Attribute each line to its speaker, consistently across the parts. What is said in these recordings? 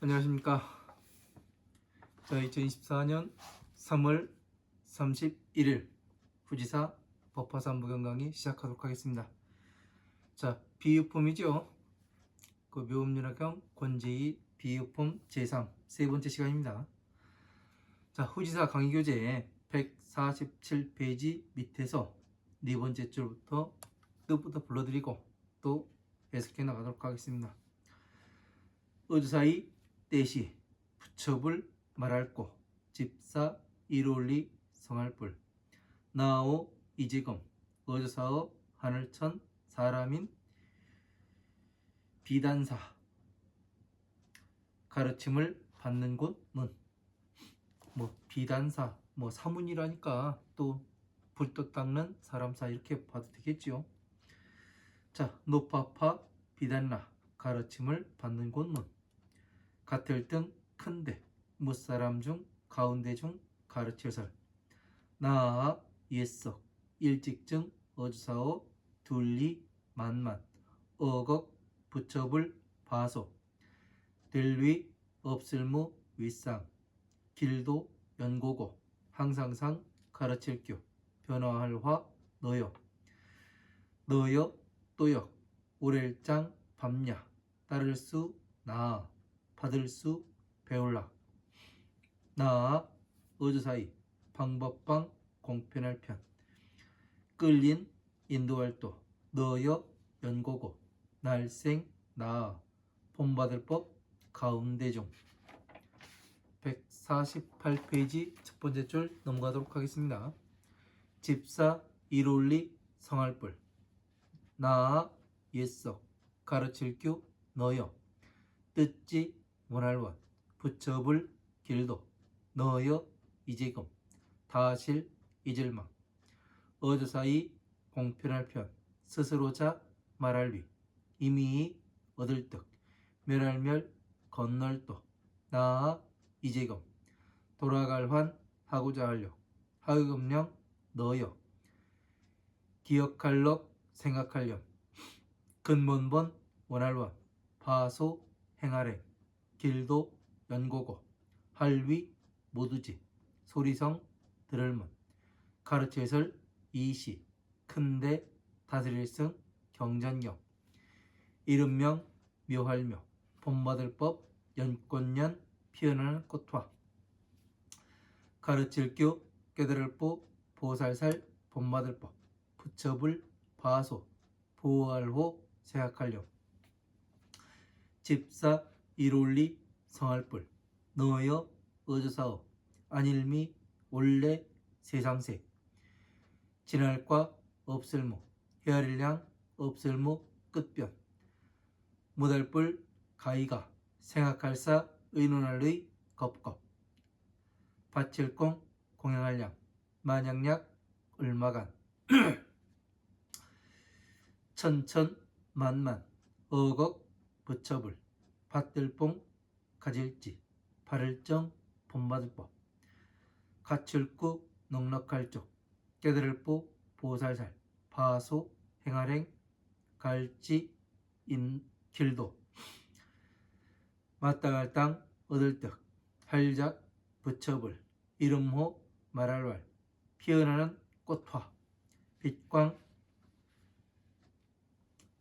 Speaker 1: 안녕하십니까. 자, 2024년 3월 31일 후지사 법화산부 경강의 시작하도록 하겠습니다. 자, 비유품이죠. 그 묘음윤학경 권제2 비유품 제3 세 번째 시간입니다. 자, 후지사 강의교재 147페이지 밑에서 네 번째 줄부터 뜻부터 불러드리고 또 해석해 나가도록 하겠습니다. 어주사이 떼시 부처불 말할고 집사 이롤리 성할불 나오 이재검 어주사어 하늘천 사람인 비단사 가르침을 받는 곳문. 비단사 사문이라니까 또 불도 닦는 사람사 이렇게 봐도 되겠지요. 자, 노파파 비단나 가르침을 받는 곳문. 같을 등 큰데 무사람 중 가운데 중 가르치설 나아 옛석 일직증 어주사오 둘리 만만 어걱 부처불 바소 될위 없을무 윗상 길도 연고고 항상상 가르칠교 변화할화 너여 또역 오렐장 밤야 따를 수 나아 받을 수 배울라 나아 어주사이 방법방 공편할 편 끌린 인도할도 너여 연고고 날생 나아 본받을 법 가운데 중 148페이지 첫 번째 줄 넘어가도록 하겠습니다. 집사 이롤리 성할불 나아 옛석 가르칠교 너여 뜻지 원할원 부처불 길도 너여 이재금 다실 이질망 어주사이 공편할 편 스스로자 말할위 이미 얻을 득 멸할멸 건널도 나아 이재금 돌아갈 환 하고자 하려 하의금령 너여 기억할럭 생각하렴 근본본 원할원 파소 행하래 길도 연고고 할위 모두지 소리성 들을문 가르치설 이시 큰데 다스릴승 경전경 이름명 묘할묘 본받을 법 연꽃년 피어나는 꽃화 가르칠교 깨달을보 보살살 본받을 법 부처불 바소 보호할호 생각하렴 집사 이롤리 성할불 너여 어주사어 안일미 원래 세상세 진할과 없을무 헤아릴량 없을무 끝변 못할불 가이가 생각할사 의논할의 겁겁 바칠공 공양할량 만양약 얼마간 천천 만만 어걱 부처불 밭들뽕 가질지 바를정 본받을법 가출구 넉넉할쪽 깨달을보 보살살 파소 행할행 갈지 길도 마땅할 땅 얻을 득 할작 부처불 이름호 말할왈 피어나는 꽃화 빛광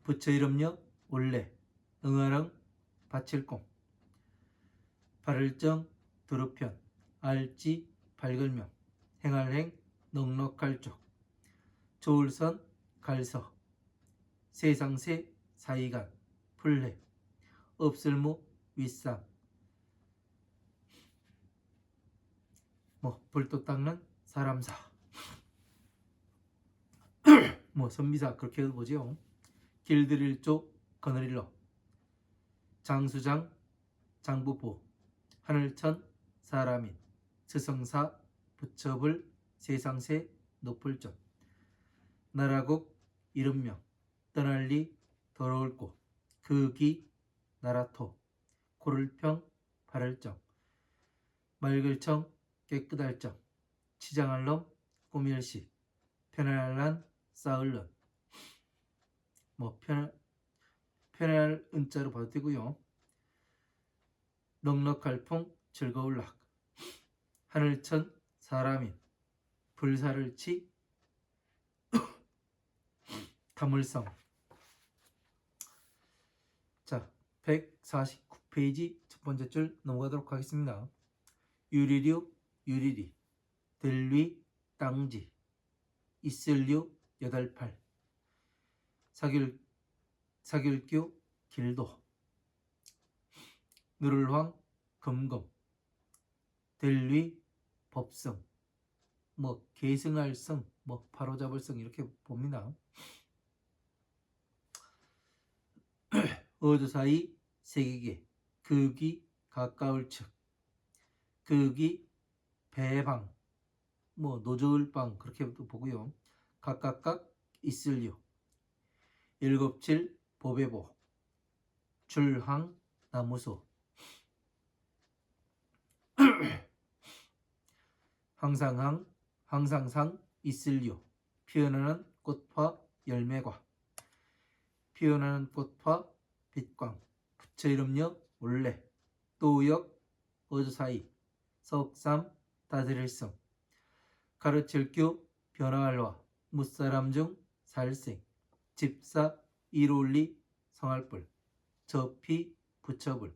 Speaker 1: 부처 이름여 올래 응아릉 바칠공 바를정 두루편 알지 밝을명 행할행 넉넉할 쪽 조울선 갈서 세상세 사이간 풀레 없을무 윗상 불도 닦는 사람사 선비사 그렇게 보지요. 길들일 쪽 거느릴러 장수장 장부보 하늘천 사람인 스성사 부처불 세상세 높을존 나라국 이름명 떠날리 더러울 곳 그기 나라토 고를평 바를정 맑을청 깨끗할정 치장할럼 꾸밀시 편할란 싸을런 편할 은자로 봐도 되고요. 넉넉할 풍 즐거울 락 하늘천 사람인 불사를 치 다물성. 자, 149페이지 첫 번째 줄 넘어가도록 하겠습니다. 유리류 유리리 들위 땅지 있을류 여덟팔 사길교 길도 누를황 금금 들위 법성 뭐 계승할 성 뭐 바로잡을 성 이렇게 봅니다. 어조사이 세계계 극이 가까울 측 극이 배방 뭐 노저을방 그렇게도 보고요. 각각각 있을요. 일곱칠 보배보 줄항 나무소 항상항 항상상 있을요. 피어나는 꽃화 열매과 피어나는 꽃화 빛광 부처 이름여 원래 또역 어조사이 석삼 다스릴성 가르칠교 변화할화 무사람 중 살생 집사 이롤리 성할불 저피 부처불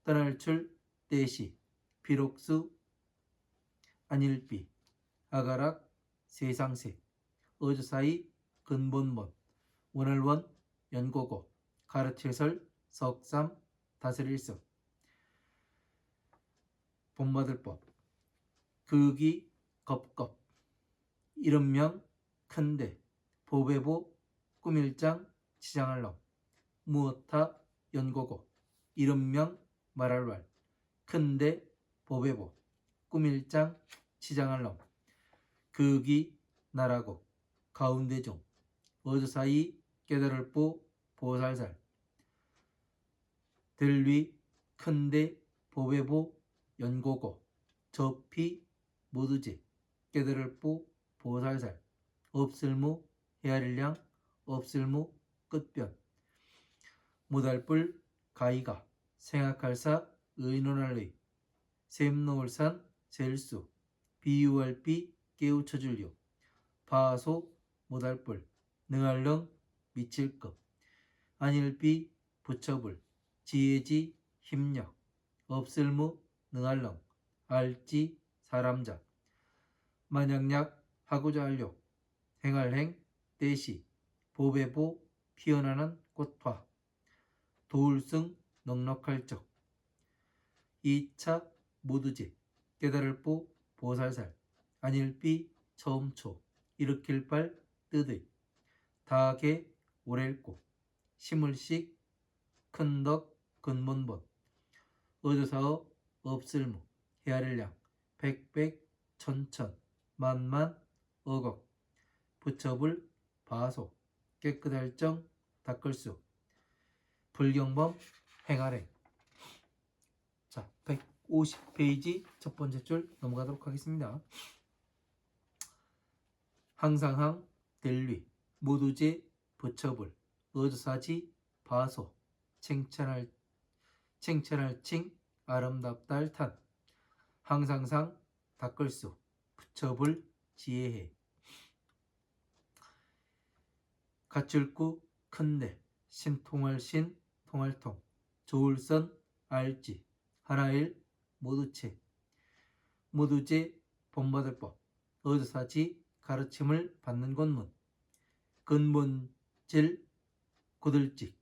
Speaker 1: 떠날출 떼시 비록수 안일비 아가락 세상세 어조사이 근본본 원할원 연고고 가르칠설 석삼 다스릴성 본받을법 극이 겁겁 이름명 큰데 보배보 꾸밀장 치장할럼 무엇타 연고고 이름명 말할왈 큰데 보배보 꾸밀장 치장할럼 극이 나라고 가운데종 어조사이 깨달을보 보살살 들위 큰데 보배보 연고고 저피 모두제 깨달을보 보살살 없을무 헤아릴량 없을무 끝변 못할불 가이가 생각할사 의논할의 샘노을산 셀수 비유할비 깨우쳐줄요 바소 못할불 능할렁 미칠급 안일비 부처불 지혜지 힘력 없을무 능할렁 알지 사람자 만약약 하고자 하려 행할행 대시 보배보 피어나는 꽃화 도울승 넉넉할 적 2차 모두제 깨달을보 보살살 안일비 처음초 일으킬 발 뜨의 다게 오렐고 심을식 큰덕 근본본 어조사어 없을무 헤아릴량 백백 천천 만만 억억 부처불 바소 깨끗할 정 닦을수 불경범 행하래. 자, 150페이지 첫 번째 줄 넘어가도록 하겠습니다. 항상항 델위 모두제 부처불 어조사지 바소 칭찬할 칭 아름답달 탄 항상상 닦을수 부처불 지혜해 가출구 큰데 신통할 신 통할통 조울선 알지 하나일 모두체 모두제 본받을법 어조사지 가르침을 받는 권문 근본질 고들직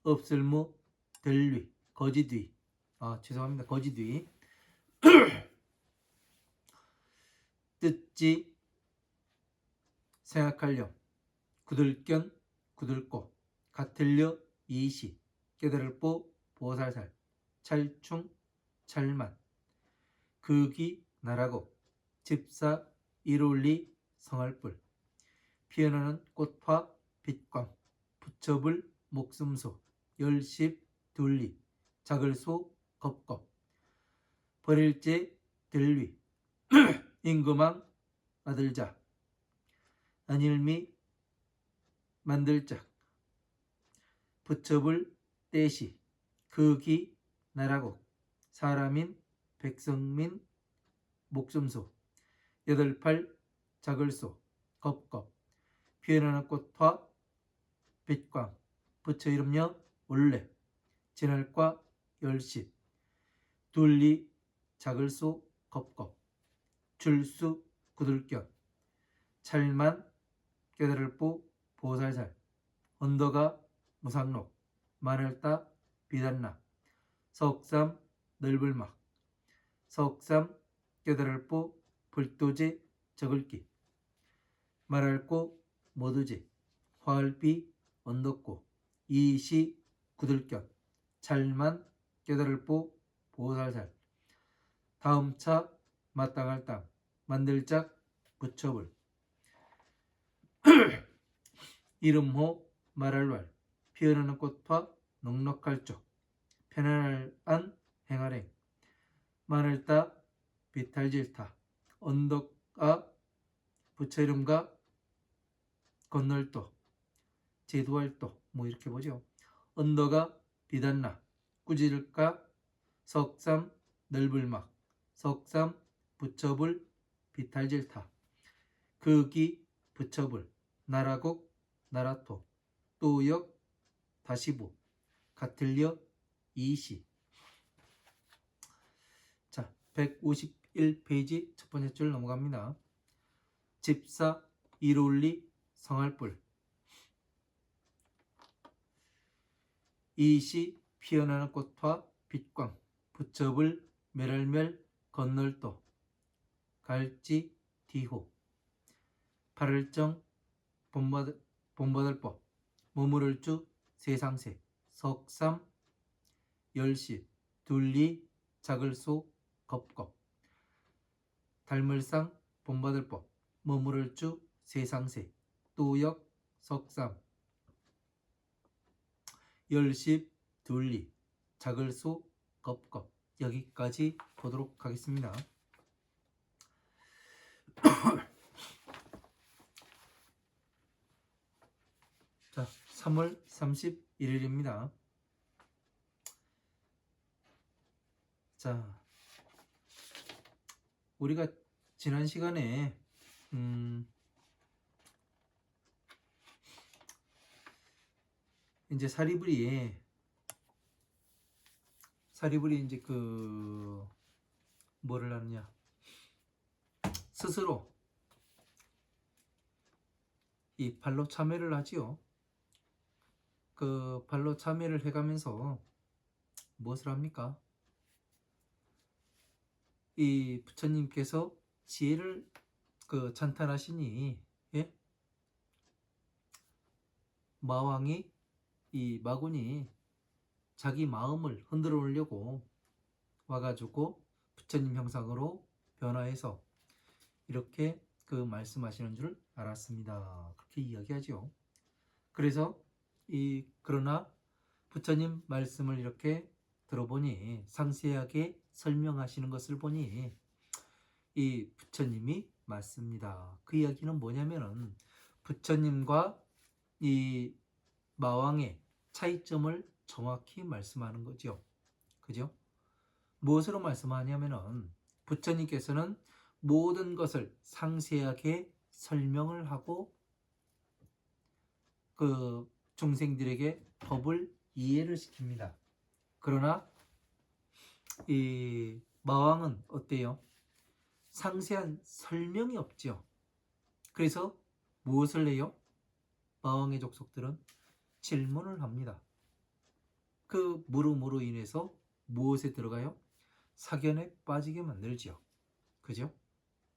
Speaker 1: 없을무 들위 거지뒤 죄송합니다. 거지뒤 뜻지 생각하렴 구들견 구들고 같을려 이시 깨달을보 보살살 찰충 찰만 극이 나라고 집사 이롤리 성할불 피어나는 꽃화 빛광 부처불 목숨소 열십 둘리 작을소 겁겁 버릴제 들위 임금왕 아들자 안일미 만들짝 부처불 떼시 극이 나라국, 사람인, 백성민, 목숨소, 여덟팔, 자글소, 겁겁, 피어나는 꽃화, 빛광, 부처 이름여, 원래, 진할과, 열십, 둘리, 자글소, 겁겁, 줄수, 구들견, 찰만, 깨달을보, 보살살, 언더가, 무상록, 마늘따, 비단나, 석삼, 넓을막, 석삼, 깨달을보, 불도제, 적을기, 말할고, 모두제, 화을비, 언덕고, 이시, 구들견, 찰만, 깨달을보, 보살살, 다음차, 마땅할 땅, 만들짝, 부처불, 이름호, 말할왈, 피어나는 꽃화, 넉넉할 쪽, 편안한 행할행, 마늘따, 비탈질타, 언덕아, 부처 이름과 건널도, 제도할도, 뭐 이렇게 보죠. 언덕아, 비단나, 꾸질까, 석삼, 넓을막, 석삼, 부처불, 비탈질타, 극이, 부처불, 나라국, 나라토, 또역, 다시부, 가틀려, 이시. 자, 151페이지 첫 번째 줄 넘어갑니다. 집사, 이롤리, 성할불, 이시, 피어나는 꽃화, 빛광, 부처불, 멸할멸, 건널도, 갈지, 디호, 발을정, 본받을법, 머무를 주, 세상세, 석삼, 열십, 둘리, 자글소, 겁겁, 달물상, 본받을법, 머무를 주, 세상세, 또역, 석삼, 열십, 둘리, 자글소, 겁겁. 여기까지 보도록 하겠습니다. 자, 3월 31일입니다. 자, 우리가 지난 시간에 이제 사리불이 이제 그 뭐를 하느냐, 스스로 이 발로 참회를 하지요. 그 발로 참회를 해가면서 무엇을 합니까? 이 부처님께서 지혜를 그 찬탄하시니, 예? 마왕이, 이 마군이 자기 마음을 흔들어 놓으려고 와가지고 부처님 형상으로 변화해서 이렇게 그 말씀하시는 줄 알았습니다. 그렇게 이야기하죠. 그래서 그러나 부처님 말씀을 이렇게 들어보니, 상세하게 설명하시는 것을 보니 이 부처님이 맞습니다. 그 이야기는 뭐냐면은 부처님과 이 마왕의 차이점을 정확히 말씀하는 거죠. 그죠? 무엇으로 말씀하냐면은 부처님께서는 모든 것을 상세하게 설명을 하고 그 중생들에게 법을 이해를 시킵니다. 그러나 이 마왕은 어때요? 상세한 설명이 없죠. 그래서 무엇을 해요? 마왕의 족속들은 질문을 합니다. 그 물음으로 인해서 무엇에 들어가요? 사견에 빠지게 만들죠. 그죠?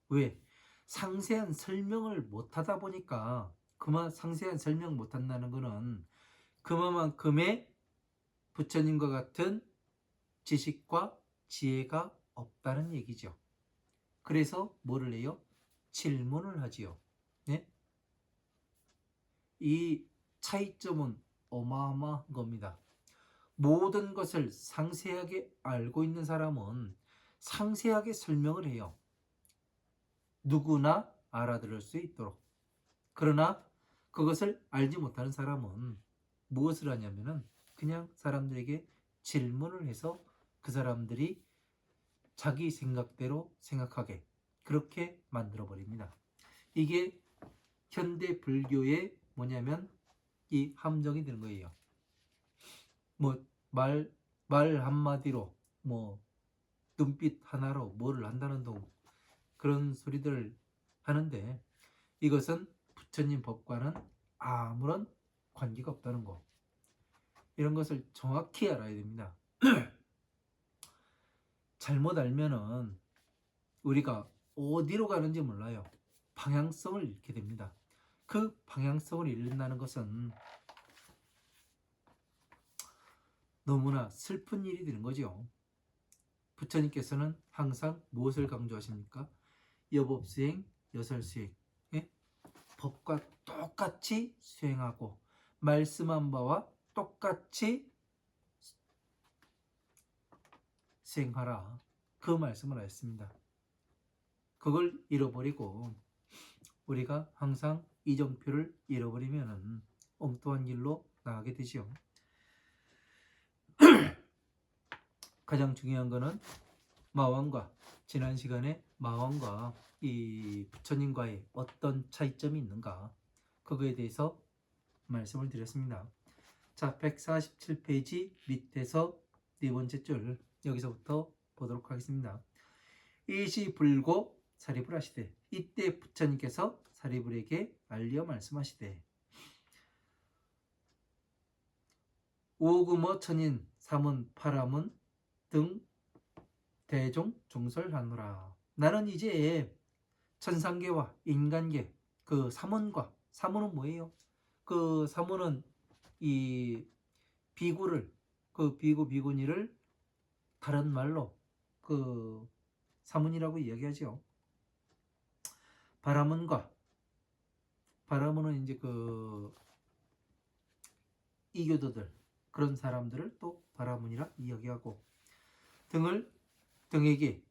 Speaker 1: 왜? 상세한 설명을 못하다 보니까, 상세한 설명 못한다는 것은 그만큼의 부처님과 같은 지식과 지혜가 없다는 얘기죠. 그래서 뭐를 해요? 질문을 하지요. 네? 이 차이점은 어마어마한 겁니다. 모든 것을 상세하게 알고 있는 사람은 상세하게 설명을 해요. 누구나 알아들을 수 있도록. 그러나 그것을 알지 못하는 사람은 무엇을 하냐면은 그냥 사람들에게 질문을 해서 그 사람들이 자기 생각대로 생각하게 그렇게 만들어 버립니다. 이게 현대 불교의 뭐냐면 이 함정이 되는 거예요. 뭐 말 한마디로 뭐 눈빛 하나로 뭐를 한다는 동 그런 소리들을 하는데 이것은 부처님 법과는 아무런 관계가 없다는 거. 이런 것을 정확히 알아야 됩니다. 잘못 알면은 우리가 어디로 가는지 몰라요. 방향성을 잃게 됩니다. 그 방향성을 잃는다는 것은 너무나 슬픈 일이 되는 거죠. 부처님께서는 항상 무엇을 강조하십니까? 여법수행, 여설수행. 예? 법과 똑같이 수행하고 말씀한 바와 똑같이 수행하라. 그 말씀을 하셨습니다. 그걸 잃어버리고 우리가 항상 이정표를 잃어버리면 엉뚱한 길로 나가게 되죠. 가장 중요한 것은 마왕과 지난 시간에 마왕과 이 부처님과의 어떤 차이점이 있는가 그거에 대해서 말씀을 드렸습니다. 자, 147페이지 밑에서 네 번째 줄 여기서부터 보도록 하겠습니다. 일시불고 사리불 하시되 이때 부처님께서 사리불에게 알려 말씀하시되 오금어 천인 사문 파라문 등 대종 종설하노라. 나는 이제 천상계와 인간계 그 사문과 사문은 뭐예요? 그 사문은 이 비구를 그 비구 비구니를 다른 말로 그 사문이라고 이야기하죠. 바라문과 바라문은 이제 그 이교도들 그런 사람들을 또 바라문이라 이야기하고 등에게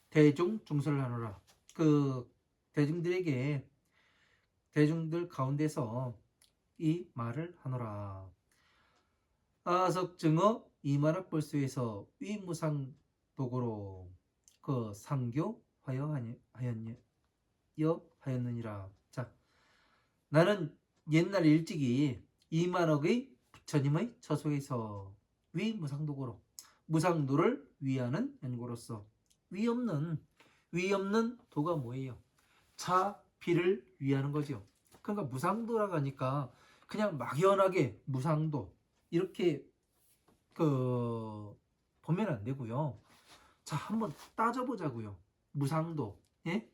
Speaker 1: 대중 중설을 하노라. 그 대중들에게 대중들 가운데서 이 말을 하노라. 아석증어 이만학벌수에서 위무상독으로 그 상교 하였느니라. 자, 나는 옛날 일찍이 이만학의 부처님의 처소에서 위무상독으로 무상도를 위하는 연고로서 위 없는 도가 뭐예요? 차비를 위하는 거죠. 그러니까 무상도라고 하니까 그냥 막연하게 무상도 이렇게 보면 안 되고요. 자, 한번 따져보자고요. 무상도. 예?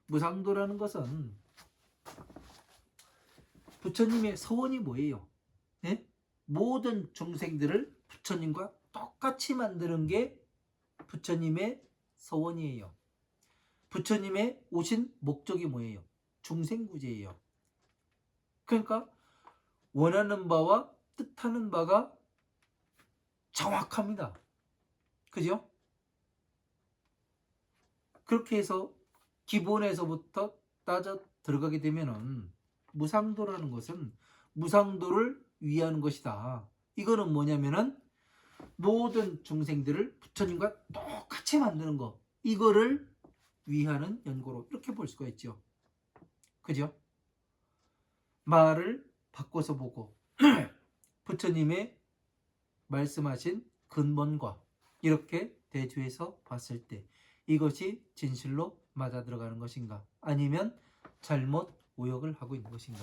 Speaker 1: 무상도라는 것은 부처님의 서원이 뭐예요? 예? 모든 중생들을 부처님과 똑같이 만드는 게 부처님의 서원이에요. 부처님의 오신 목적이 뭐예요? 중생구제예요. 그러니까 원하는 바와 뜻하는 바가 정확합니다. 그죠? 그렇게 해서 기본에서부터 따져 들어가게 되면은 무상도라는 것은 무상도를 위하는 것이다. 이거는 뭐냐면은 모든 중생들을 부처님과 똑같이 만드는 거. 이거를 위하는 연고로 이렇게 볼 수가 있죠. 그죠? 말을 바꿔서 보고 부처님의 말씀하신 근본과 이렇게 대조해서 봤을 때 이것이 진실로 맞아 들어가는 것인가 아니면 잘못 오역을 하고 있는 것인가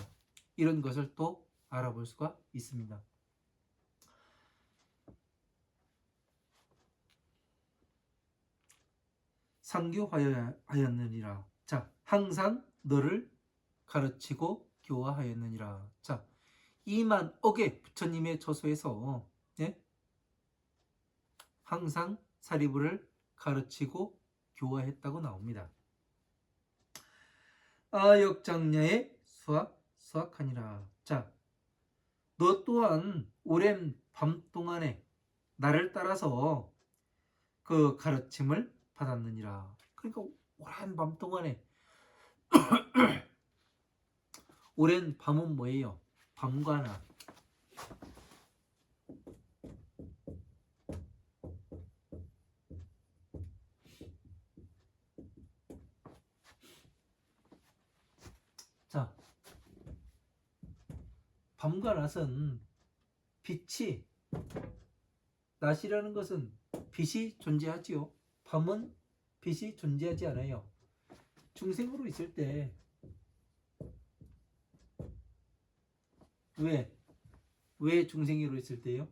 Speaker 1: 이런 것을 또 알아볼 수가 있습니다. 상교하였느니라. 자, 항상 너를 가르치고 교화하였느니라. 자, 2만억의 부처님의 처소에서 예? 항상 사리부를 가르치고 교화했다고 나옵니다. 아역장녀의 수학하니라. 자, 너 또한 오랜 밤 동안에 나를 따라서 그 가르침을 받았느니라. 그러니까 오랜 밤 동안에 오랜 밤은 뭐예요? 밤과 낮. 밤과 낮은 빛이, 낮이라는 것은 빛이 존재하지요. 밤은 빛이 존재하지 않아요. 중생으로 있을 때 왜 중생으로 있을 때요?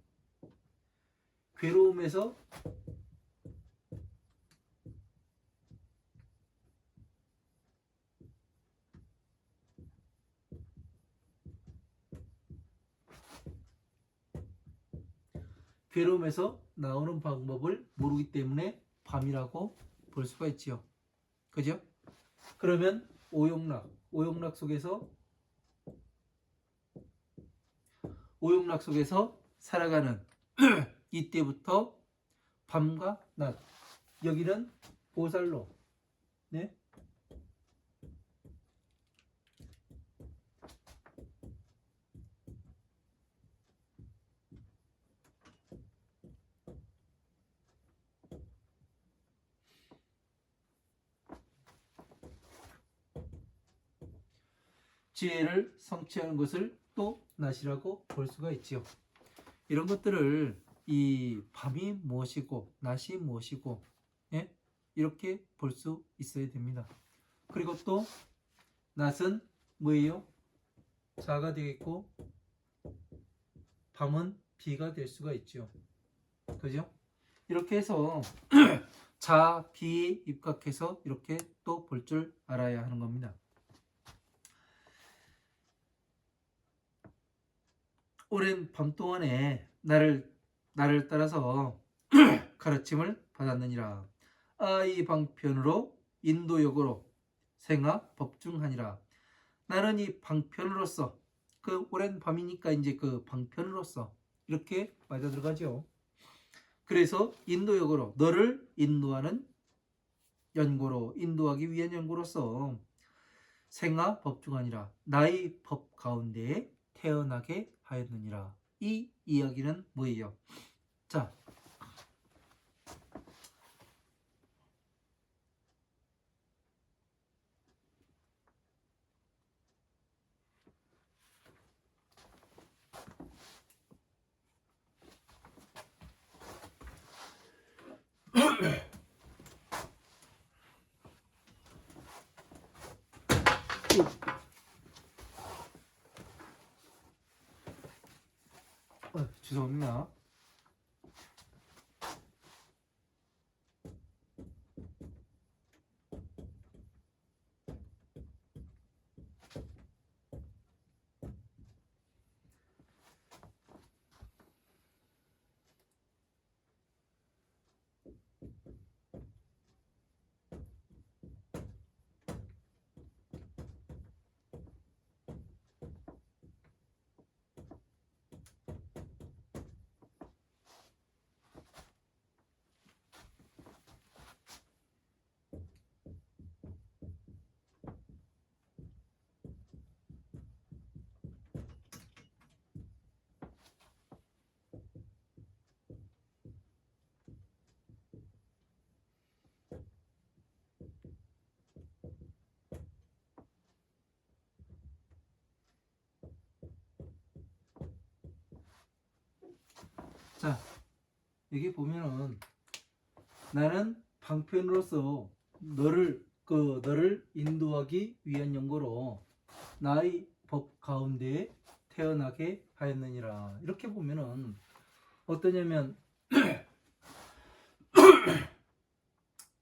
Speaker 1: 괴로움에서 나오는 방법을 모르기 때문에 밤이라고 볼 수가 있지요. 그죠? 그러면 오용락 속에서 살아가는 이때부터 밤과 낮, 여기는 보살로, 네? 지혜를 성취하는 것을 또 낮이라고 볼 수가 있지요. 이런 것들을 이 밤이 무엇이고 낮이 무엇이고, 예? 이렇게 볼 수 있어야 됩니다. 그리고 또 낮은 뭐예요? 자가 되겠고 밤은 비가 될 수가 있죠. 그죠? 이렇게 해서 자, 비에 입각해서 이렇게 또 볼 줄 알아야 하는 겁니다. 오랜 밤 동안에 나를 따라서 가르침을 받았느니라. 이 방편으로 인도역으로 생하 법중하니라. 나는 이 방편으로서, 그 오랜 밤이니까 이제 그 방편으로서 이렇게 맞아 들어가죠. 그래서 인도역으로, 너를 인도하는 연고로, 인도하기 위한 연고로서 생하 법중하니라. 나의 법 가운데에 태어나게 하였느니라. 이 이야기는 뭐예요? 자, 죄송합니다. 자, 여기 보면은 나는 방편으로서 너를 인도하기 위한 연고로 나의 법 가운데에 태어나게 하였느니라. 이렇게 보면은 어떠냐면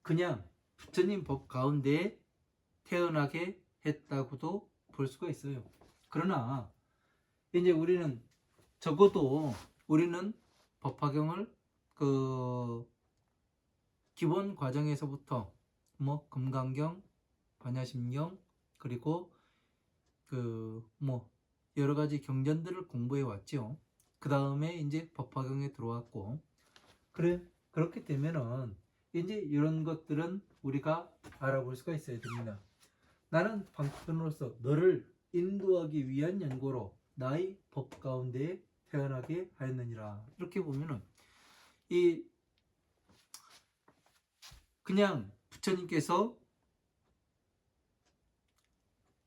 Speaker 1: 그냥 부처님 법 가운데에 태어나게 했다고도 볼 수가 있어요. 그러나 이제 우리는 적어도 우리는 법화경을 그 기본 과정에서부터 뭐 금강경, 반야심경, 그리고 그 뭐 여러 가지 경전들을 공부해 왔죠. 그 다음에 이제 법화경에 들어왔고, 그렇게 되면은 이제 이런 것들은 우리가 알아볼 수가 있어야 됩니다. 나는 방편으로서 너를 인도하기 위한 연고로 나의 법 가운데에 태어나게 하였느니라. 이렇게 보면은 이 그냥 부처님께서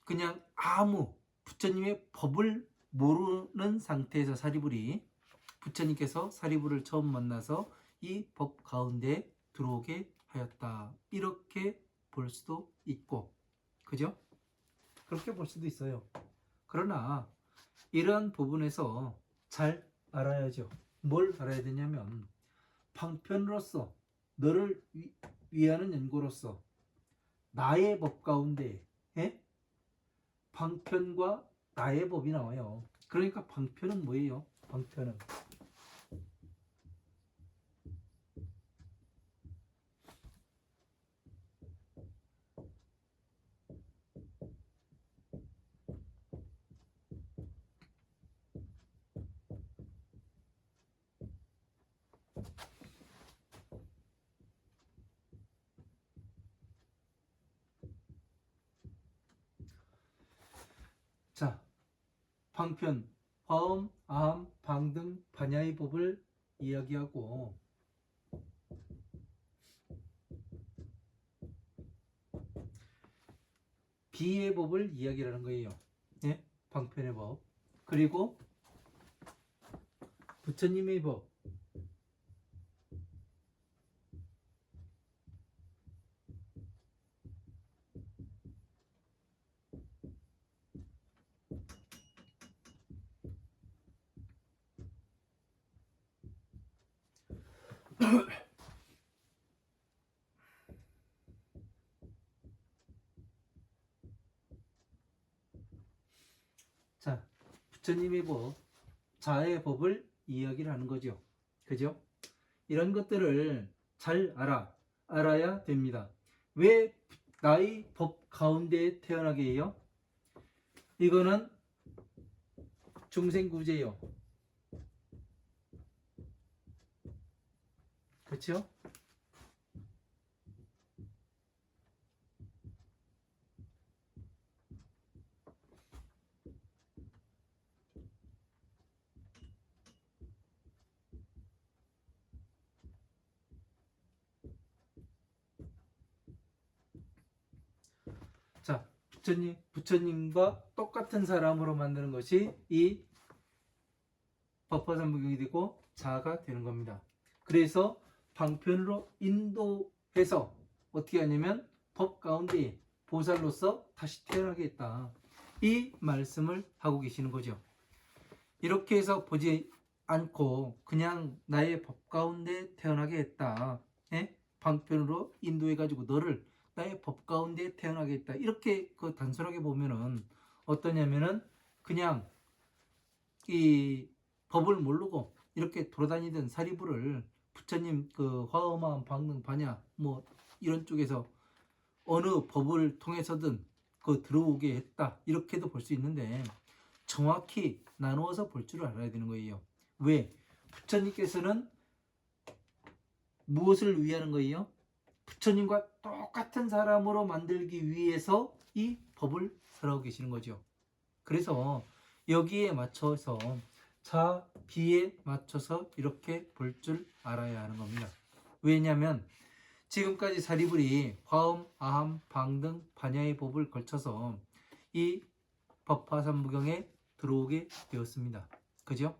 Speaker 1: 그냥 아무 부처님의 법을 모르는 상태에서 사리불이 부처님께서 사리불을 처음 만나서 이 법 가운데 들어오게 하였다. 이렇게 볼 수도 있고, 그죠? 그렇게 볼 수도 있어요. 그러나 이러한 부분에서 잘 알아야죠. 뭘 알아야 되냐면 방편으로서 너를 위하는 연고로서 나의 법 가운데 방편과 나의 법이 나와요. 그러니까 방편은 뭐예요? 방편은 자, 방편, 화엄, 아함, 방 등 반야의 법을 이야기하고 비의 법을 이야기하는 거예요. 네? 방편의 법. 그리고 부처님의 법. 자, 부처님의 법, 자의 법을 이야기를 하는 거죠. 그죠? 이런 것들을 잘 알아야 됩니다. 왜 나의 법 가운데 태어나게 해요? 이거는 중생구제요. 그렇죠? 자, 부처님과 똑같은 사람으로 만드는 것이 이 법화삼부경이 되고 자아가 되는 겁니다. 그래서 방편으로 인도해서 어떻게 하냐면 법 가운데 보살로서 다시 태어나게 했다. 이 말씀을 하고 계시는 거죠. 이렇게 해서 보지 않고 그냥 나의 법 가운데 태어나게 했다. 방편으로 인도해가지고 너를 나의 법 가운데 태어나게 했다. 이렇게 그 단순하게 보면은 어떠냐면은 그냥 이 법을 모르고 이렇게 돌아다니던 사리부를 부처님 그 화엄한 방능 반야 뭐 이런 쪽에서 어느 법을 통해서든 그 들어오게 했다. 이렇게도 볼 수 있는데 정확히 나누어서 볼 줄 알아야 되는 거예요. 왜? 부처님께서는 무엇을 위하는 거예요? 부처님과 똑같은 사람으로 만들기 위해서 이 법을 설하고 계시는 거죠. 그래서 여기에 맞춰서 자, 비에 맞춰서 이렇게 볼 줄 알아야 하는 겁니다. 왜냐하면 지금까지 사리불이 화엄, 아함, 방 등 반야의 법을 걸쳐서 이 법화삼부경에 들어오게 되었습니다. 그죠?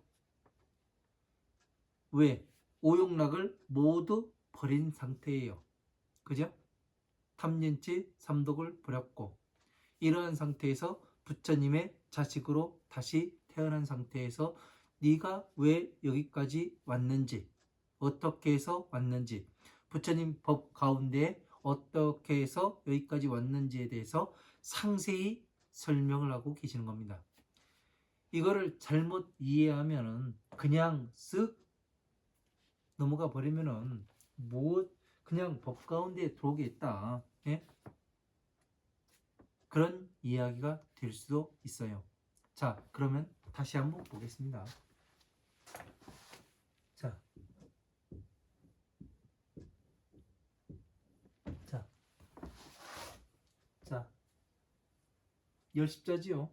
Speaker 1: 왜? 오욕락을 모두 버린 상태예요. 그죠? 탐진치 삼독을 버렸고 이러한 상태에서 부처님의 자식으로 다시 태어난 상태에서 네가 왜 여기까지 왔는지 어떻게 해서 왔는지 부처님 법 가운데 어떻게 해서 여기까지 왔는지에 대해서 상세히 설명을 하고 계시는 겁니다. 이거를 잘못 이해하면은 그냥 쓱 넘어가 버리면은 뭐 그냥 법 가운데 들어오게 있다. 그런 이야기가 될 수도 있어요. 자, 그러면 다시 한번 보겠습니다. 자, 자, 자, 열십자지요.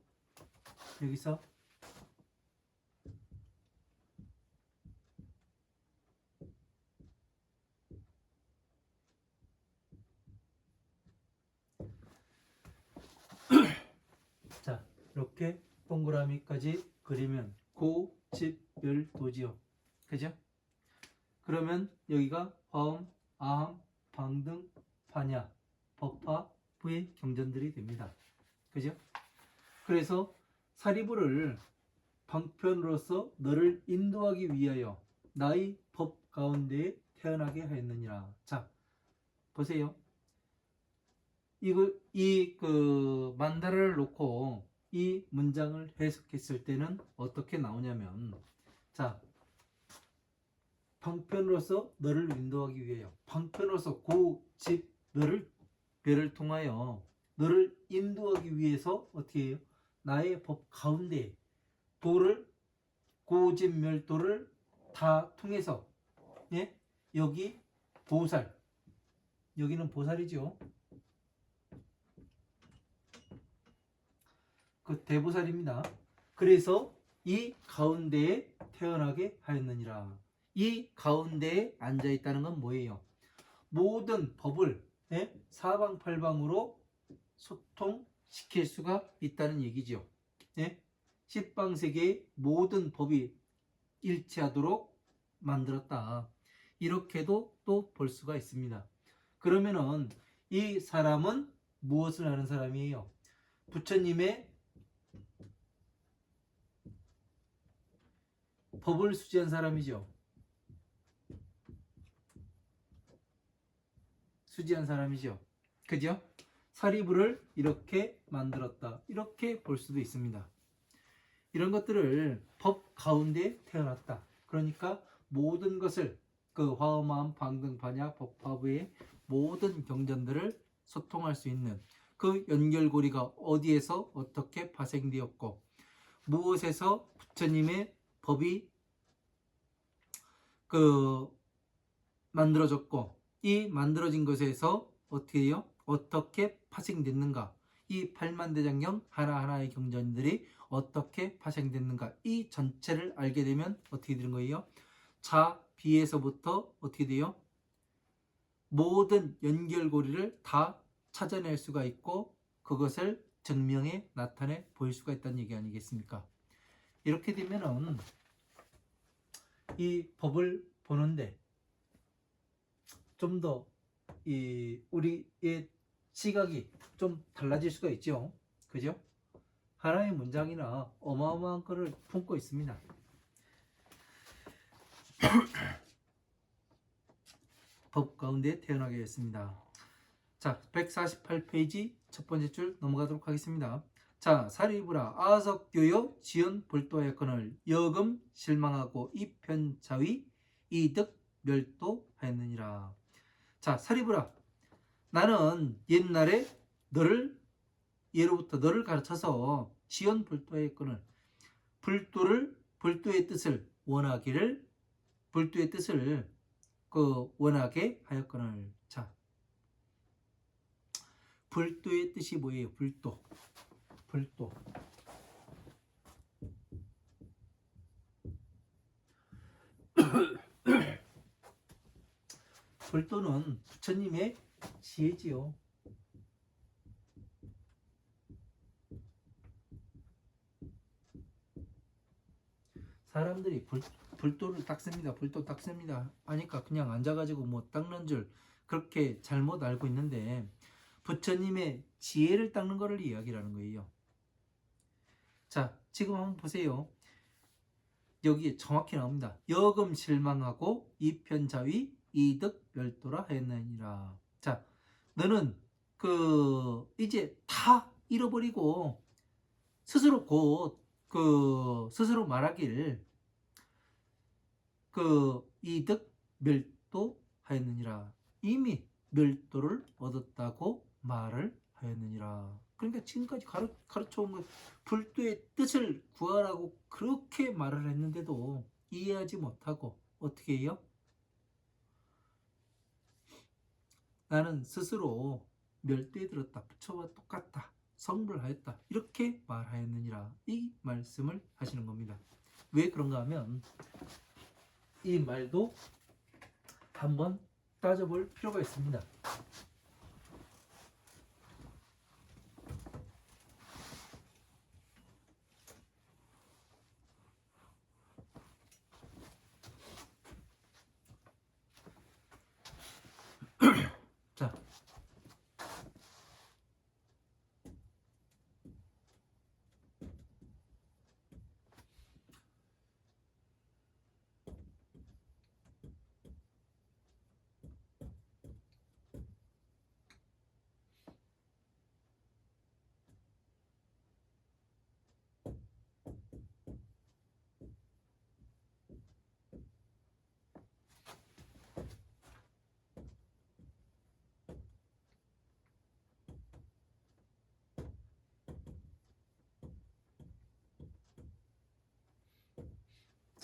Speaker 1: 여기서 자, 이렇게 동그라미까지 그리면 고집별도지요. 그죠? 그러면 여기가 화음, 아함, 방등, 반야, 법화, 부의 경전들이 됩니다. 그죠? 그래서 사리부를 방편으로서 너를 인도하기 위하여 나의 법 가운데에 태어나게 하였느니라. 자, 보세요. 그 만다라를 놓고 이 문장을 해석했을 때는 어떻게 나오냐면, 자, 방편으로서 너를 인도하기 위하여, 방편으로서 고집 너를 통하여 너를 인도하기 위해서 어떻게 해요? 나의 법 가운데 도를 고집멸도를 다 통해서, 예? 여기 보살, 여기는 보살이죠. 그 대보살입니다. 그래서 이 가운데에 태어나게 하였느니라. 이 가운데에 앉아 있다는 건 뭐예요? 모든 법을 사방팔방으로 소통시킬 수가 있다는 얘기죠. 십방세계의 모든 법이 일치하도록 만들었다. 이렇게도 또 볼 수가 있습니다. 그러면은 이 사람은 무엇을 하는 사람이에요? 부처님의 법을 수지한 사람이죠. 수지한 사람이죠. 그죠? 사리부를 이렇게 만들었다. 이렇게 볼 수도 있습니다. 이런 것들을 법 가운데 태어났다. 그러니까 모든 것을 그 화엄함, 방등, 반야, 법화부의 모든 경전들을 소통할 수 있는 그 연결고리가 어디에서 어떻게 파생되었고 무엇에서 부처님의 법이 만들어졌고 이 만들어진 것에서 어떻게 해요? 어떻게 파생됐는가? 이 팔만대장경 하나하나의 경전들이 어떻게 파생됐는가? 이 전체를 알게 되면 어떻게 되는 거예요? 자, 비에서부터 어떻게 돼요? 모든 연결고리를 다 찾아낼 수가 있고 그것을 증명해 나타내 보일 수가 있다는 얘기 아니겠습니까? 이렇게 되면은 이 법을 보는데 좀 더 우리의 시각이 좀 달라질 수가 있죠. 그죠? 하나의 문장이나 어마어마한 것을 품고 있습니다. 법 가운데 태어나게 됐습니다. 자, 148페이지 첫 번째 줄 넘어가도록 하겠습니다. 자, 사리부라 아석교요 지연 볼도하였거늘 여금 실망하고 이편자위 이득 멸도하였느니라. 자, 사리부라 나는 옛날에 예로부터 너를 가르쳐서 지연 볼도하였거늘 불도의 뜻을 원하기를 불도의 뜻을 원하게 하였거늘. 자, 불도의 뜻이 뭐예요? 불도. 불도는 부처님의 지혜지요. 사람들이 불도를 닦습니다. 불도 닦습니다 하니까 그냥 앉아가지고 뭐 닦는 줄 그렇게 잘못 알고 있는데 부처님의 지혜를 닦는 것을 이야기하는 거예요. 자, 지금 한번 보세요. 여기 정확히 나옵니다. 여금 실망하고 이편자위 이득 멸도라 하였느니라. 자, 너는 이제 다 잃어버리고 스스로 스스로 말하길 이득 멸도 하였느니라. 이미 멸도를 얻었다고 말을 하였느니라. 그러니까 지금까지 가르쳐온 것 불도의 뜻을 구하라고 그렇게 말을 했는데도 이해하지 못하고 어떻게 해요? 나는 스스로 멸도에 들었다. 부처와 똑같다. 성불하였다. 이렇게 말하였느니라. 이 말씀을 하시는 겁니다. 왜 그런가 하면 이 말도 한번 따져볼 필요가 있습니다.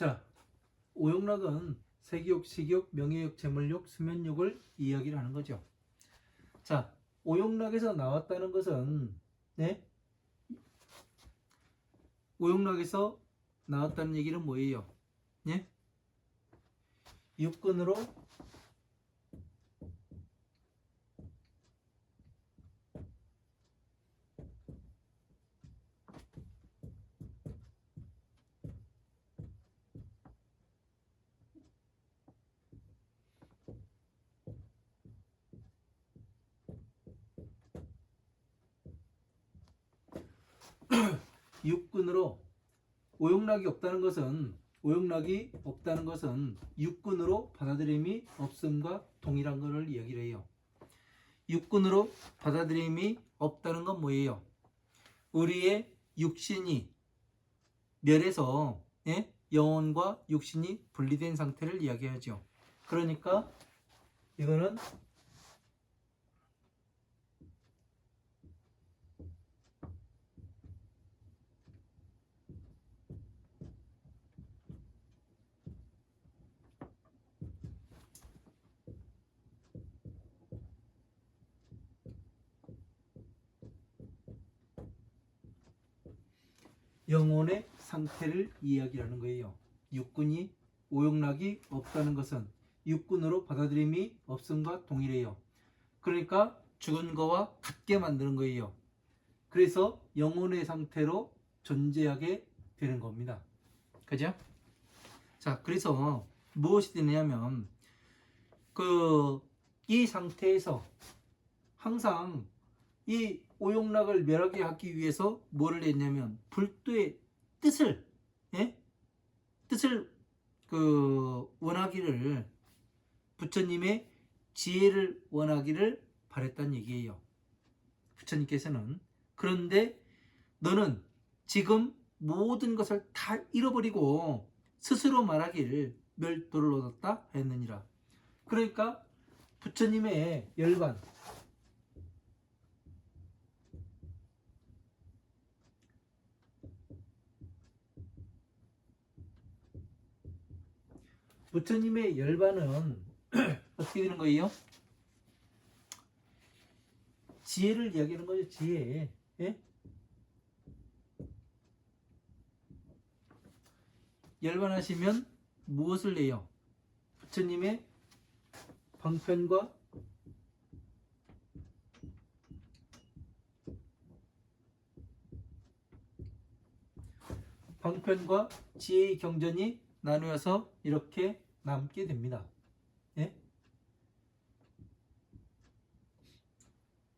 Speaker 1: 자, 오용락은 세기욕, 식욕, 명예욕, 재물욕, 수면욕을 이야기를 하는 거죠. 자, 오용락에서 나왔다는 것은 네? 오용락에서 나왔다는 얘기는 뭐예요? 네? 육근으로 육근으로 오용락이 없다는 것은 육근으로 받아들임이 없음과 동일한 것을 이야기를 해요. 육근으로 받아들임이 없다는 건 뭐예요? 우리의 육신이 멸해서 영혼과 육신이 분리된 상태를 이야기하죠. 그러니까 이거는 영혼의 상태를 이야기하는 거예요. 육근이 오용락이 없다는 것은 육근으로 받아들임이 없음과 동일해요. 그러니까 죽은 거와 같게 만드는 거예요. 그래서 영혼의 상태로 존재하게 되는 겁니다. 그죠? 자, 그래서 무엇이 되냐면 이 상태에서 항상 이 오용락을 멸하게 하기 위해서 뭐를 했냐면 불도의 뜻을 원하기를, 부처님의 지혜를 원하기를 바랬단 얘기예요. 부처님께서는. 그런데 너는 지금 모든 것을 다 잃어버리고 스스로 말하기를 멸도를 얻었다 했느니라. 그러니까 부처님의 열반, 부처님의 열반은 어떻게 되는 거예요? 지혜를 이야기하는 거죠. 지혜. 열반하시면 무엇을 내요? 부처님의 방편과 지혜의 경전이 나누어서 이렇게 남게 됩니다.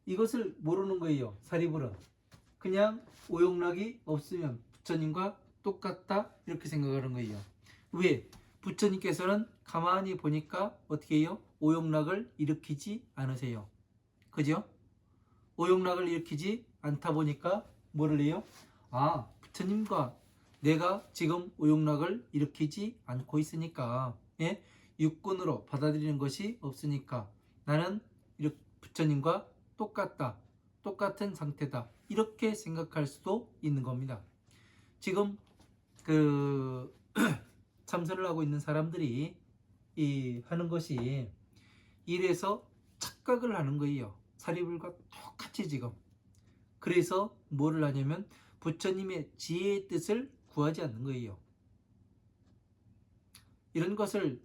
Speaker 1: 이것을 모르는 거예요. 사리불은 그냥 오용락이 없으면 부처님과 똑같다 이렇게 생각하는 거예요. 왜? 부처님께서는 가만히 보니까 어떻게 해요? 오용락을 일으키지 않으세요. 그죠? 오용락을 일으키지 않다 보니까 뭐를 해요? 아, 부처님과 내가 지금 오용락을 일으키지 않고 있으니까 육군으로 받아들이는 것이 없으니까 나는 부처님과 똑같은 상태다 이렇게 생각할 수도 있는 겁니다. 지금 참선을 하고 있는 사람들이 하는 것이 이래서 착각을 하는 거예요. 사리불과 똑같이 지금. 그래서 뭐를 하냐면 부처님의 지혜의 뜻을 구하지 않는 거예요. 이런 것을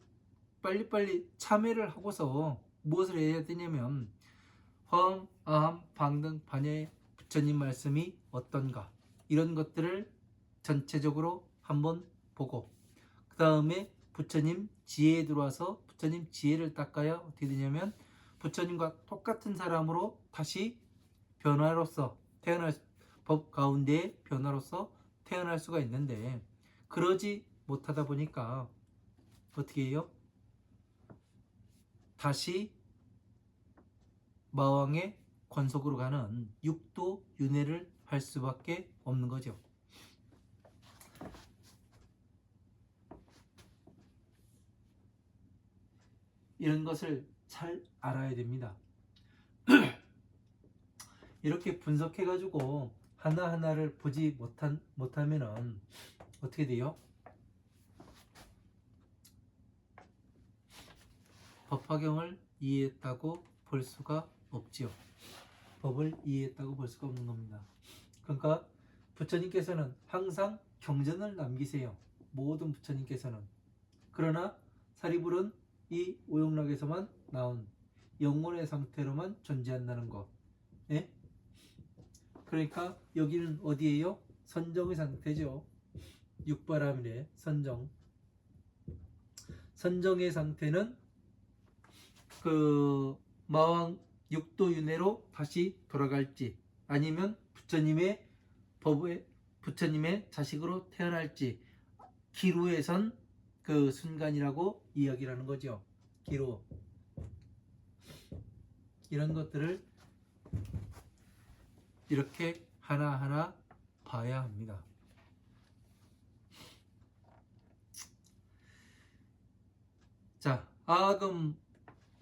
Speaker 1: 빨리빨리 참회를 하고서 무엇을 해야 되냐면 화엄, 아함, 방등, 반야의 부처님 말씀이 어떤가 이런 것들을 전체적으로 한번 보고 그 다음에 부처님 지혜에 들어와서 부처님 지혜를 닦아야 어떻게 되냐면 부처님과 똑같은 사람으로 다시 변화로서 태어날 법 가운데 변화로서 태어날 수가 있는데 그러지 못하다 보니까 어떻게 해요? 다시 마왕의 권속으로 가는 육도 윤회를 할 수밖에 없는 거죠. 이런 것을 잘 알아야 됩니다. 이렇게 분석해가지고 하나하나를 보지 못하면은 어떻게 돼요? 법화경을 이해했다고 볼 수가 없지요. 법을 이해했다고 볼 수가 없는 겁니다. 그러니까 부처님께서는 항상 경전을 남기세요. 모든 부처님께서는. 그러나 사리불은 이 오용락에서만 나온 영혼의 상태로만 존재한다는 것. 예? 그러니까 여기는 어디예요? 선정의 상태죠. 육바람이래. 선정. 선정의 상태는 그 마왕 육도윤회로 다시 돌아갈지, 아니면 부처님의 법에 부처님의 자식으로 태어날지, 기루에 선 그 순간이라고 이야기를 하는 거죠. 기루. 이런 것들을 이렇게 하나하나 봐야 합니다. 자, 아금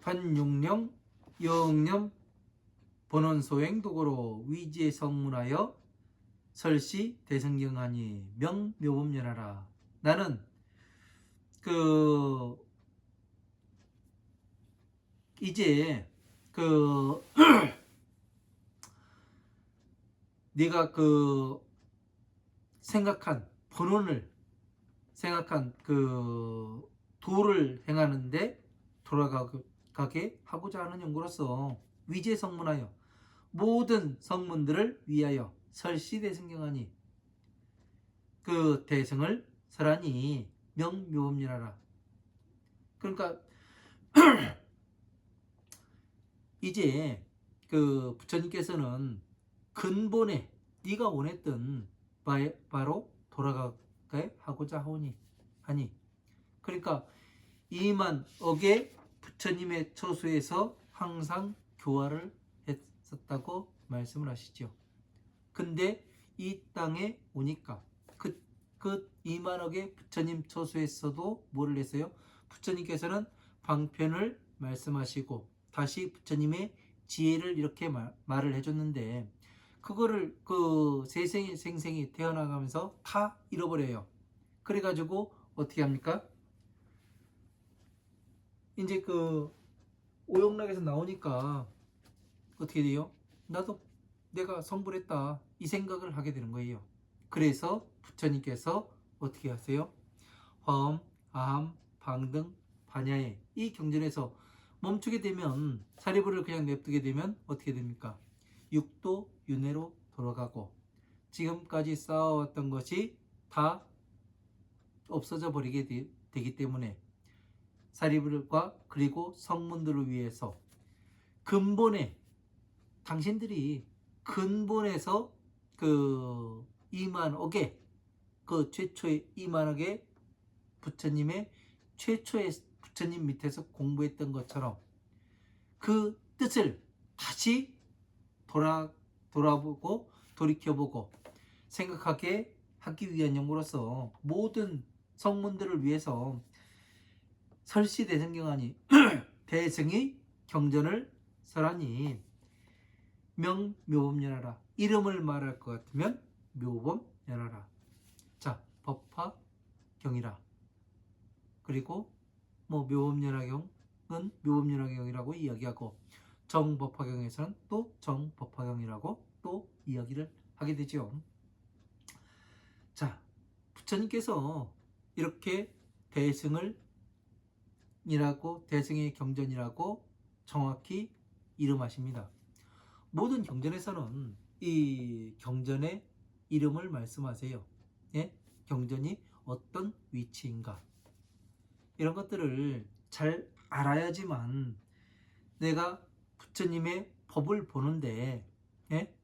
Speaker 1: 반육령 영념 본원소행 도고로 위지의 성문하여 설시 대성경하니 명묘범연하라. 나는 이제 네가 생각한 본원을 생각한 도를 행하는데 돌아가게 하고자 하는 연구로서 위제 성문하여 모든 성문들을 위하여 설시 대성경하니 그 대성을 설하니 명묘범연하라. 그러니까 이제 부처님께서는 근본에 네가 원했던 바로 돌아가게 하고자 하니, 그러니까 이만억의 부처님의 처소에서 항상 교화를 했었다고 말씀을 하시죠. 근데 이 땅에 오니까 그 이만억의 부처님 처소에서도 뭐를 했어요? 부처님께서는 방편을 말씀하시고 다시 부처님의 지혜를 이렇게 말을 해줬는데, 그거를 생생이 태어나가면서 다 잃어버려요. 그래가지고 어떻게 합니까? 이제 오용락에서 나오니까 어떻게 돼요? 나도 내가 성불했다, 이 생각을 하게 되는 거예요. 그래서 부처님께서 어떻게 하세요? 화엄, 아함, 방등, 반야에 이 경전에서 멈추게 되면, 사리불을 그냥 냅두게 되면 어떻게 됩니까? 육도 윤회로 돌아가고 지금까지 쌓아왔던 것이 다 없어져 버리게 되기 때문에 사리불과 그리고 성문들을 위해서 근본에, 당신들이 근본에서 2만억의 최초의 2만억의 부처님의 최초의 부처님 밑에서 공부했던 것처럼 그 뜻을 다시 돌아보고 돌이켜보고 생각하게 하기 위한 연구로서 모든 성문들을 위해서 설시 대성경하니 대성이 경전을 설하니 명묘범연하라. 이름을 말할 것 같으면 묘범연하라. 자, 법화경이라. 그리고 묘범연화경은 묘범연화경이라고 이야기하고, 정법화경에서는 또 정법화경이라고 또 이야기를 하게 되죠. 자, 부처님께서 이렇게 대승의 경전이라고 정확히 이름하십니다. 모든 경전에서는 이 경전의 이름을 말씀하세요. 예? 경전이 어떤 위치인가, 이런 것들을 잘 알아야지만 내가 부처님의 법을 보는데, 예?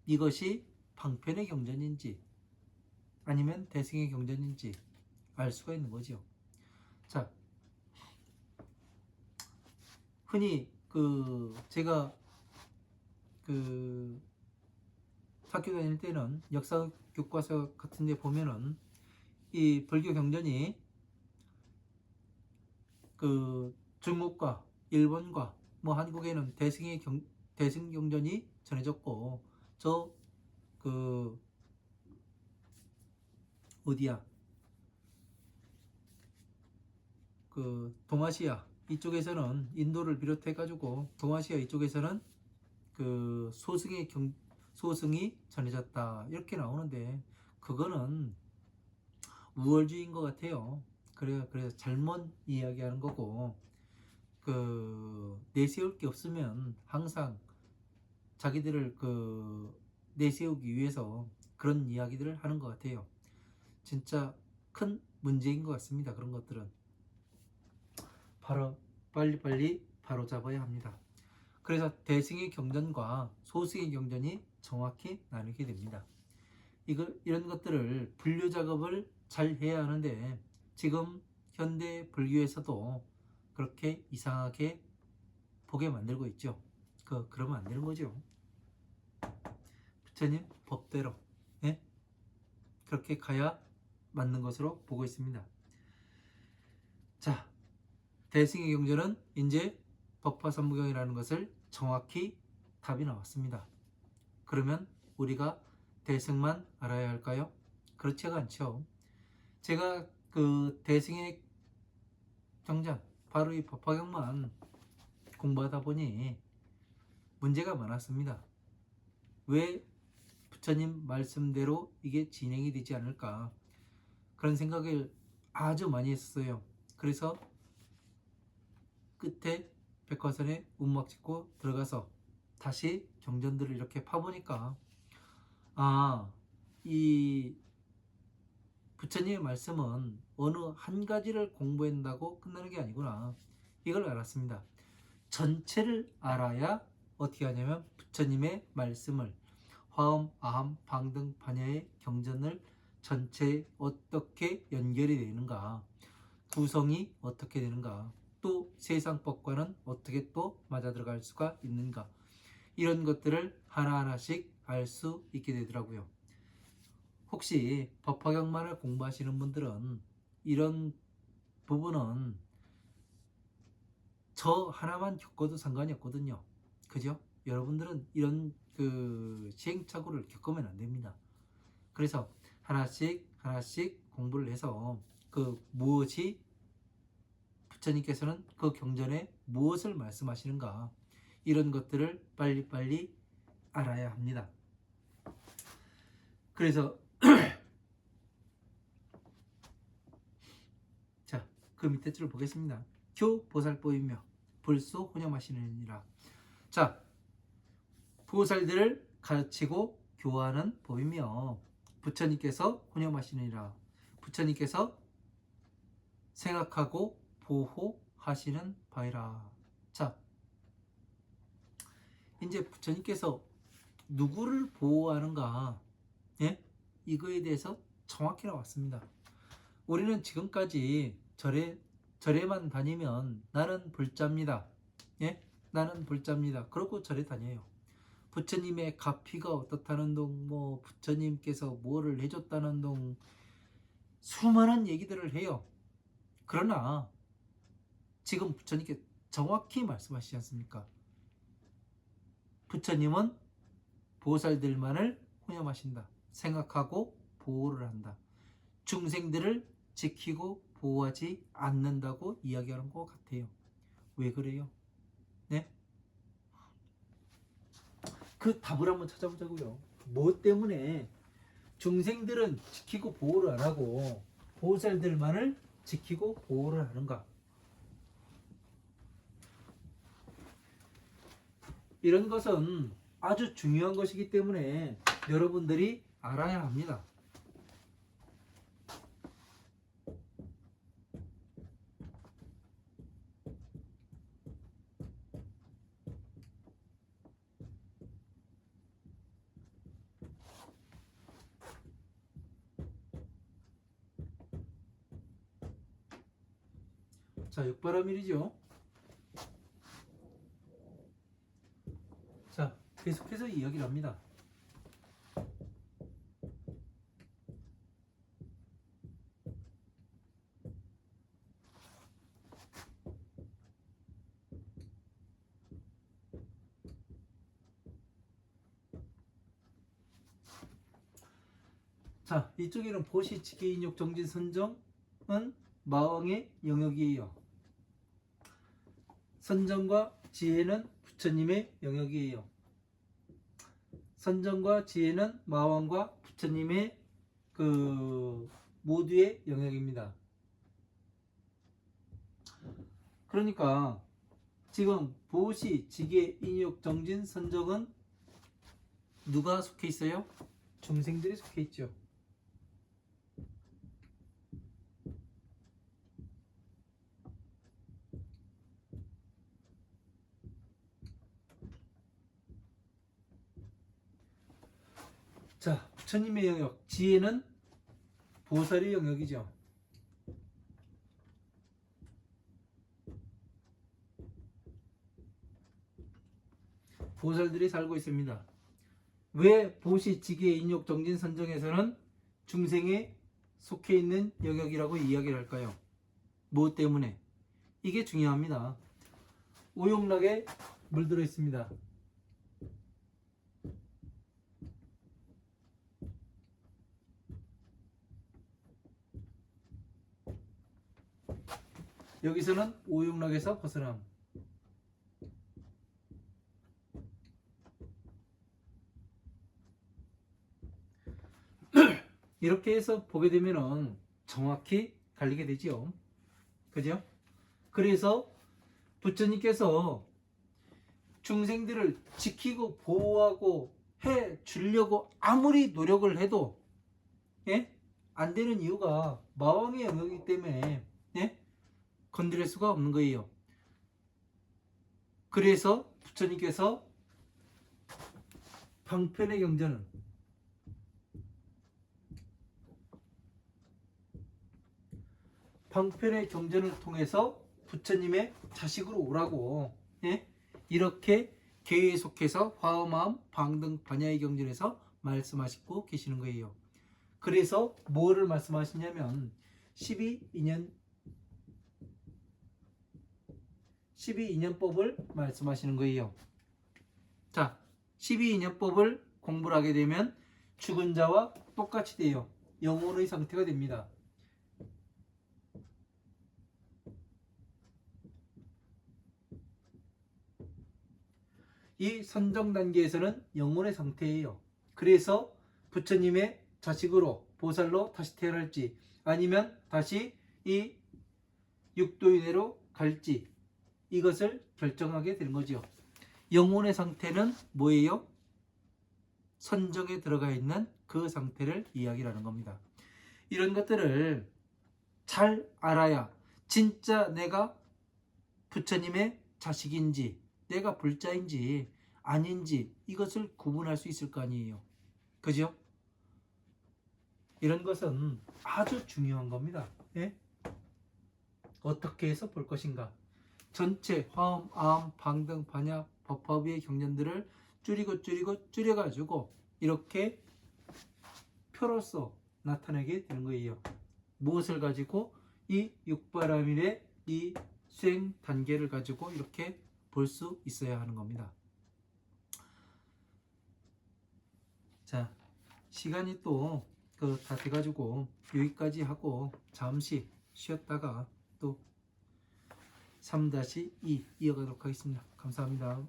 Speaker 1: 이것이 방편의 경전인지 아니면 대승의 경전인지 알 수가 있는 거죠. 자, 흔히 제가 학교 다닐 때는 역사 교과서 같은 데 보면은 이 불교 경전이 중국과 일본과 한국에는 대승 경전이 전해졌고, 어디야? 동아시아 이쪽에서는 인도를 비롯해 가지고 동아시아 이쪽에서는 그 소승이 전해졌다 이렇게 나오는데 그거는 우월주의인 것 같아요. 그래서 잘못 이야기하는 거고 그 내세울 게 없으면 항상 자기들을 그 내세우기 위해서 그런 이야기들을 하는 것 같아요. 진짜 큰 문제인 것 같습니다. 그런 것들은 빨리빨리 바로 잡아야 합니다. 그래서 대승의 경전과 소승의 경전이 정확히 나누게 됩니다. 이런 것들을 분류 작업을 잘 해야 하는데 지금 현대 불교에서도 그렇게 이상하게 보게 만들고 있죠. 그러면 안 되는 거죠. 부처님 법대로 예? 그렇게 가야 맞는 것으로 보고 있습니다. 자, 대승의 경전은 이제 법화삼부경이라는 것을 정확히 답이 나왔습니다. 그러면 우리가 대승만 알아야 할까요? 그렇지가 않죠. 제가 그 대승의 경전, 바로 이 법화경만 공부하다 보니 문제가 많았습니다. 왜 부처님 말씀대로 이게 진행이 되지 않을까 그런 생각을 아주 많이 했어요. 그래서 끝에 백화선에 운막 짓고 들어가서 다시 경전들을 이렇게 파보니까 이 부처님의 말씀은 어느 한 가지를 공부한다고 끝나는 게 아니구나 이걸 알았습니다. 전체를 알아야 어떻게 하냐면 부처님의 말씀을 화엄, 아함, 방등, 반야의 경전을 전체에 어떻게 연결이 되는가 구성이 어떻게 되는가 또 세상법과는 어떻게 또 맞아들어갈 수가 있는가 이런 것들을 하나하나씩 알 수 있게 되더라고요. 혹시 법화경만을 공부하시는 분들은 이런 부분은 저 하나만 겪어도 상관이 없거든요. 그죠? 여러분들은 이런 그 시행착오를 겪으면 안 됩니다. 그래서 하나씩 공부를 해서 그 무엇이 부처님께서는 그 경전에 무엇을 말씀하시는가 이런 것들을 빨리빨리 알아야 합니다. 그래서 자, 그 밑에 줄을 보겠습니다. 교보살법이며 불소 혼용하시느니라. 자, 보살들을 가르치고 교화하는 법이며 부처님께서 혼용하시느니라. 부처님께서 생각하고 보호하시는 바이라. 자, 이제 부처님께서 누구를 보호하는가 예? 이거에 대해서 정확히 나왔습니다. 우리는 지금까지 절에만 다니면 나는 불자입니다. 예? 나는 불자입니다. 그러고 절에 다녀요. 부처님의 가피가 어떻다는 둥, 뭐 부처님께서 뭐를 해줬다는 둥 수많은 얘기들을 해요. 그러나 지금 부처님께 정확히 말씀하시지 않습니까? 부처님은 보살들만을 혼염하신다. 생각하고 보호를 한다. 중생들을 지키고 보호하지 않는다고 이야기하는 것 같아요. 왜 그래요? 네? 그 답을 한번 찾아보자고요. 뭐 때문에 중생들은 지키고 보호를 안 하고 보살들만을 지키고 보호를 하는가? 이런 것은 아주 중요한 것이기 때문에 여러분들이 알아야 합니다. 자, 육바라밀이죠. 자, 계속해서 이야기를 합니다. 자, 이쪽에는 보시, 직계인욕, 정진, 선정은 마왕의 영역이에요. 선정과 지혜는 부처님의 영역이에요. 선정과 지혜는 마왕과 부처님의 모두의 영역입니다. 그러니까 지금 보시, 지계, 인욕, 정진, 선정은 누가 속해 있어요? 중생들이 속해 있죠. 자, 부처님의 영역, 지혜는 보살의 영역이죠. 보살들이 살고 있습니다. 왜 보시, 지계, 인욕, 정진, 선정에서는 중생에 속해 있는 영역이라고 이야기를 할까요? 무엇 때문에? 이게 중요합니다. 오용락에 물들어 있습니다. 여기서는 오용락에서 벗어남. 이렇게 해서 보게 되면은 정확히 갈리게 되죠. 그죠? 그래서 부처님께서 중생들을 지키고 보호하고 해 주려고 아무리 노력을 해도 안 되는 이유가 마왕의 영역이기 때문에 건드릴 수가 없는 거예요. 그래서 부처님께서 방편의 경전은 방편의 경전을 통해서 부처님의 자식으로 오라고 이렇게 계속해서 화엄마음 방등 반야의 경전에서 말씀하시고 계시는 거예요. 그래서 뭐를 말씀하시냐면 12인연법을 말씀하시는 거예요. 자, 12인연법을 공부를 하게 되면 죽은 자와 똑같이 돼요. 영혼의 상태가 됩니다. 이 선정 단계에서는 영혼의 상태예요. 그래서 부처님의 자식으로 보살로 다시 태어날지 아니면 다시 이 육도인회로 갈지 이것을 결정하게 되는 거죠. 영혼의 상태는 뭐예요? 선정에 들어가 있는 그 상태를 이야기하는 겁니다. 이런 것들을 잘 알아야 진짜 내가 부처님의 자식인지 내가 불자인지 아닌지 이것을 구분할 수 있을 거 아니에요. 그죠? 이런 것은 아주 중요한 겁니다. 어떻게 해서 볼 것인가? 전체 화엄, 아엄, 방등, 반야, 법화비의 경전들을 줄여가지고 이렇게 표로서 나타내게 되는 거예요. 무엇을 가지고? 이 육바라밀의 이 수행 단계를 가지고 이렇게 볼 수 있어야 하는 겁니다. 자, 시간이 또 다 돼가지고 여기까지 하고 잠시 쉬었다가 또 3-2 이어가도록 하겠습니다. 감사합니다.